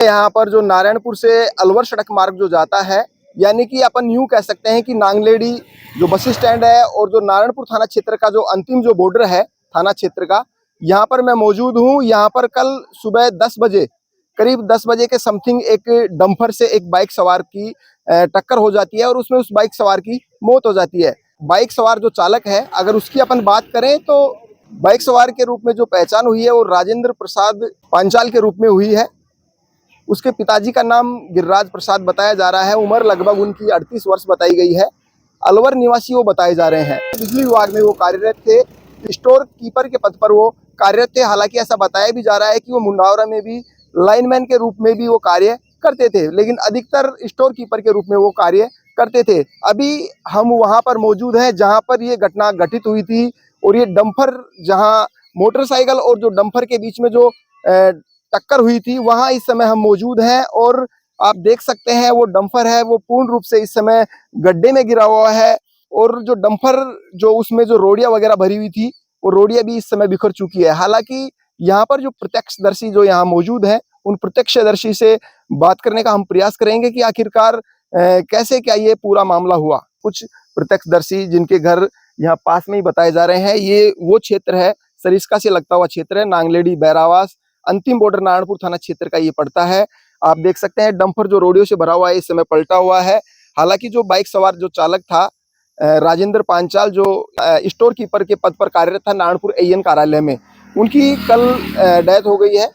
यहाँ पर जो नारायणपुर से अलवर सड़क मार्ग जो जाता है, यानी कि अपन यूं कह सकते हैं कि नांगलेडी जो बस स्टैंड है और जो नारायणपुर थाना क्षेत्र का जो अंतिम जो बॉर्डर है थाना क्षेत्र का, यहाँ पर मैं मौजूद हूँ। यहाँ पर कल सुबह 10 बजे, करीब 10 बजे के समथिंग एक डंपर से एक बाइक सवार की टक्कर हो जाती है और उसमें उस बाइक सवार की मौत हो जाती है। बाइक सवार जो चालक है, अगर उसकी अपन बात करें तो बाइक सवार के रूप में जो पहचान हुई है वो राजेंद्र प्रसाद पांचाल के रूप में हुई है। उसके पिताजी का नाम गिरिराज प्रसाद बताया जा रहा है। उम्र लगभग उनकी 38 वर्ष बताई गई है। अलवर निवासी वो बताए जा रहे हैं। बिजली विभाग में वो कार्यरत थे, स्टोर कीपर के पद पर वो कार्यरत थे। हालांकि ऐसा बताया भी जा रहा है कि वो मुंडावरा में भी लाइनमैन के रूप में भी वो कार्य करते थे, लेकिन अधिकतर स्टोर कीपर के रूप में वो कार्य करते थे। अभी हम वहां पर मौजूद हैं जहां पर ये घटना घटित हुई थी और ये डंपर, जहां मोटरसाइकिल और जो डंपर के बीच में जो टक्कर हुई थी, वहां इस समय हम मौजूद हैं। और आप देख सकते हैं वो डंपर है वो पूर्ण रूप से इस समय गड्ढे में गिरा हुआ है और जो डंपर जो उसमें जो रोड़ियां वगैरह भरी हुई थी वो रोड़ियां भी इस समय बिखर चुकी है। हालांकि यहाँ पर जो प्रत्यक्षदर्शी जो यहाँ मौजूद हैं, उन प्रत्यक्षदर्शी से बात करने का हम प्रयास करेंगे कि आखिरकार कैसे क्या ये पूरा मामला हुआ। कुछ प्रत्यक्षदर्शी जिनके घर यहाँ पास में ही बताए जा रहे हैं, ये वो क्षेत्र है, सरिस्का से लगता हुआ क्षेत्र है, नांगलेडी बैरावास अंतिम बॉर्डर नारायणपुर थाना क्षेत्र का ये पड़ता है। आप देख सकते हैं डंपर जो रोडियो से भरा हुआ है इस समय पलटा हुआ है। हालांकि जो बाइक सवार जो चालक था राजेंद्र पांचाल, जो स्टोर कीपर के पद पर कार्यरत था नारायणपुर एएन कार्यालय में, उनकी कल डेथ हो गई है।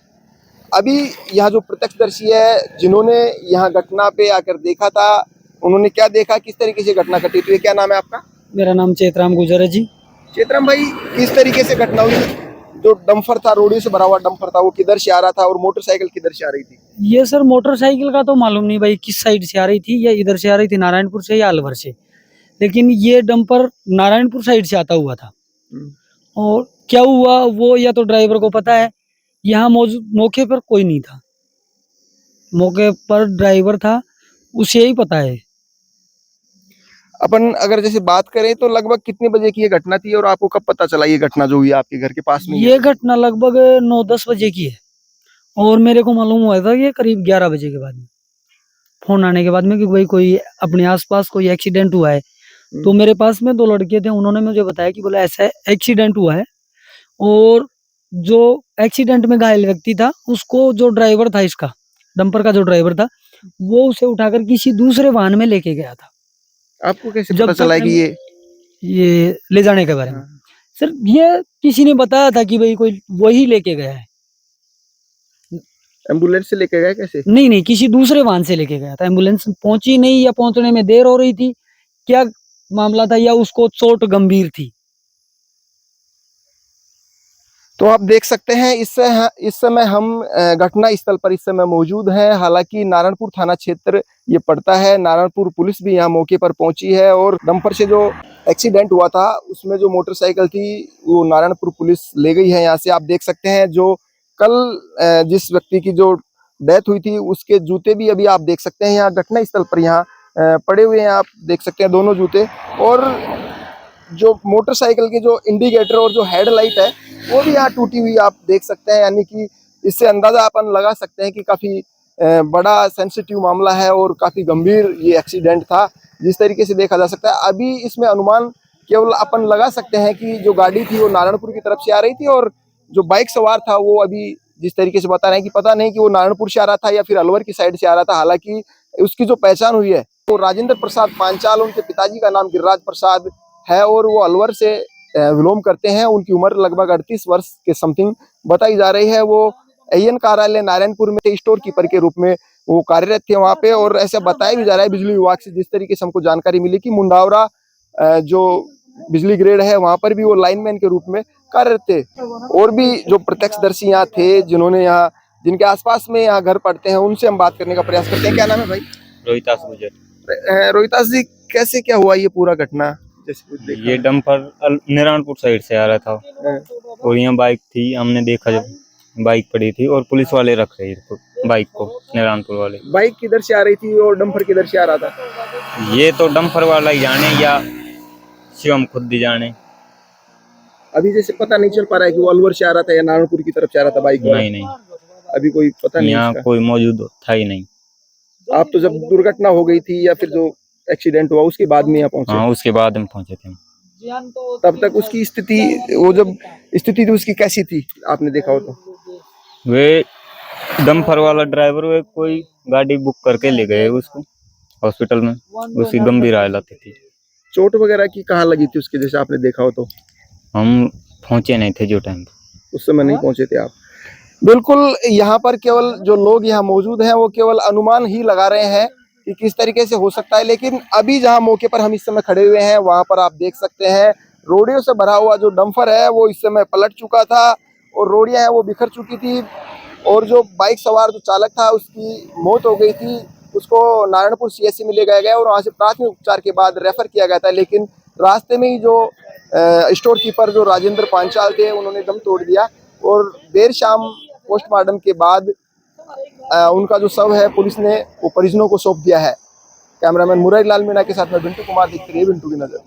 अभी यहाँ जो प्रत्यक्षदर्शी है जिन्होंने यहाँ घटना पे आकर देखा था, उन्होंने क्या देखा, किस तरीके से घटना घटी थी? क्या नाम है आपका? मेरा नाम चेतराम गुजर है जी। चेतराम भाई, किस तरीके से घटना हुई? जो डंपर था, रोडियो से भरा हुआ डंपर था, वो किधर से आ रहा था और मोटरसाइकिल किधर से आ रही थी? ये सर मोटरसाइकिल का तो मालूम नहीं भाई किस साइड से आ रही थी, या इधर से आ रही थी नारायणपुर से या अलवर से, लेकिन ये डंपर नारायणपुर साइड से आता हुआ था। और क्या हुआ वो या तो ड्राइवर को पता है। यहाँ मौके पर कोई नहीं था, मौके पर ड्राइवर था, उसे ही पता है। अपन अगर जैसे बात करें तो लगभग कितने बजे की ये घटना थी और आपको कब पता चला ये घटना जो हुई आपके घर के पास में? ये घटना लगभग 9-10 बजे की है और मेरे को मालूम हुआ था ये करीब 11 बजे के बाद में, फोन आने के बाद में कि भाई कोई अपने आसपास कोई एक्सीडेंट हुआ है। तो मेरे पास में 2 लड़के थे, उन्होंने मुझे बताया कि बोला ऐसा एक्सीडेंट हुआ है और जो एक्सीडेंट में घायल व्यक्ति था उसको, जो ड्राइवर था इसका डंपर का जो ड्राइवर था, वो उसे उठाकर किसी दूसरे वाहन में लेके गया था। आपको कैसे पता चला कि ये ले जाने के बारे में? सर ये किसी ने बताया था कि भाई कोई वही लेके गया है। एम्बुलेंस से लेके गए कैसे? नहीं, किसी दूसरे वाहन से लेके गया था। एम्बुलेंस पहुंची नहीं या पहुंचने में देर हो रही थी, क्या मामला था, या उसको चोट गंभीर थी। तो आप देख सकते हैं इस समय हम घटना स्थल पर इस समय मौजूद हैं। हालांकि नारायणपुर थाना क्षेत्र ये पड़ता है। नारायणपुर पुलिस भी यहाँ मौके पर पहुंची है और डंपर से जो एक्सीडेंट हुआ था उसमें जो मोटरसाइकिल थी वो नारायणपुर पुलिस ले गई है यहाँ से। आप देख सकते हैं जो कल जिस व्यक्ति की जो डेथ हुई थी उसके जूते भी अभी आप देख सकते हैं यहाँ घटना स्थल पर यहाँ पड़े हुए हैं। आप देख सकते हैं दोनों जूते, और जो मोटरसाइकिल के जो इंडिकेटर और जो हेडलाइट है वो भी यहाँ टूटी हुई आप देख सकते हैं। यानी कि इससे अंदाजा अपन लगा सकते हैं कि काफी बड़ा सेंसिटिव मामला है और काफी गंभीर ये एक्सीडेंट था जिस तरीके से देखा जा सकता है। अभी इसमें अनुमान केवल अपन लगा सकते हैं कि जो गाड़ी थी वो नारायणपुर की तरफ से आ रही थी और जो बाइक सवार था वो अभी जिस तरीके से बता रहे हैं कि पता नहीं कि वो नारायणपुर से आ रहा था या फिर अलवर की साइड से आ रहा था। हालांकि उसकी जो पहचान हुई है वो राजेंद्र प्रसाद पांचाल, उनके पिताजी का नाम गिरिराज प्रसाद है और वो अलवर से विलोम करते हैं। उनकी उम्र लगभग 38 वर्ष के समथिंग बताई जा रही है। वो एएन कार्यालय नारायणपुर में स्टोर कीपर के रूप में वो कार्यरत थे वहाँ पे। और ऐसा बताया भी जा रहा है बिजली विभाग से, जिस तरीके से हमको जानकारी मिली कि मुंडावरा जो बिजली ग्रेड है वहाँ पर भी वो लाइनमैन के रूप में कार्यरत थे। और भी जो प्रत्यक्षदर्शी यहाँ थे जिन्होंने यहाँ जिनके आसपास में यहाँ घर पड़ते हैं उनसे हम बात करने का प्रयास करते हैं। क्या नाम है भाई? रोहितास गुजर। रोहितास जी, कैसे क्या हुआ ये पूरा घटना? ये डंपर नारायणपुर साइड से आ रहा था और यहाँ बाइक थी, हमने देखा जब बाइक पड़ी थी और पुलिस वाले रख रहे थे बाइक को, नारायणपुर वाले। बाइक किधर से आ रही थी और डंपर किधर से आ रहा था? ये तो डंपर वाला ही जाने या शिवम खुद ही जाने। अभी जैसे पता नहीं चल पा रहा है कि वो अलवर से आ रहा था या नारायणपुर की तरफ से आ रहा था बाइक वाला। नहीं, अभी कोई पता नहीं यहाँ इसका? कोई मौजूद था ही नहीं। आप तो जब दुर्घटना हो गई थी या फिर जो एक्सीडेंट हुआ उसके बाद में यहाँ पहुंचे, हाँ, उसके बाद हम पहुंचे थे। तब तक उसकी स्थिति, वो जब स्थिति थी उसकी कैसी थी आपने देखा हो तो? वे डंपर वाला ड्राइवर वे कोई गाड़ी बुक करके ले गए उसको हॉस्पिटल में, उसकी गंभीर हालत थी। चोट वगैरह की कहाँ लगी थी उसके, जैसे आपने देखा हो तो? हम पहुंचे नहीं थे जो टाइम पे। उस समय नहीं पहुंचे थे आप? बिल्कुल, यहाँ पर केवल जो लोग यहाँ मौजूद हैं वो केवल अनुमान ही लगा रहे हैं कि किस तरीके से हो सकता है, लेकिन अभी जहाँ मौके पर हम इस समय खड़े हुए हैं वहाँ पर आप देख सकते हैं रोड़ियों से भरा हुआ जो डंपर है वो इस समय पलट चुका था और रोड़ियाँ हैं वो बिखर चुकी थी, और जो बाइक सवार जो चालक था उसकी मौत हो गई थी। उसको नारायणपुर सीएचसी में ले गया गया और वहाँ से प्राथमिक उपचार के बाद रेफर किया गया था, लेकिन रास्ते में ही जो स्टोर कीपर जो राजेंद्र पांचाल थे उन्होंने दम तोड़ दिया और देर शाम पोस्टमार्टम के बाद उनका जो शव है पुलिस ने वो परिजनों को सौंप दिया है। कैमरामैन मुरारी लाल मीणा के साथ में बिंटू कुमार दिखती रही बिंटू की नजर।